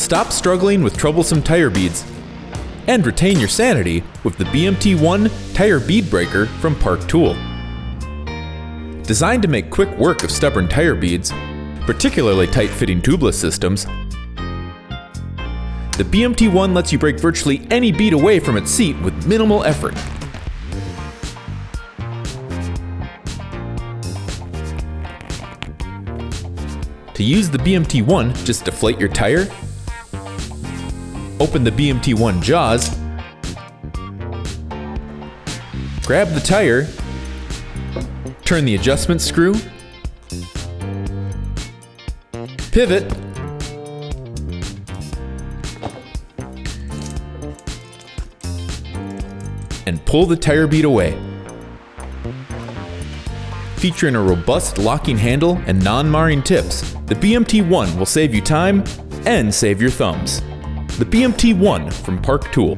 Stop struggling with troublesome tire beads and retain your sanity with the BMT-1 Tire Bead Breaker from Park Tool. Designed to make quick work of stubborn tire beads, particularly tight-fitting tubeless systems, the BMT-1 lets you break virtually any bead away from its seat with minimal effort. To use the BMT-1, just deflate your tire, open the BMT-1 jaws, grab the tire, turn the adjustment screw, pivot, and pull the tire bead away. Featuring a robust locking handle and non-marring tips, the BMT-1 will save you time and save your thumbs. The BMT-1 from Park Tool.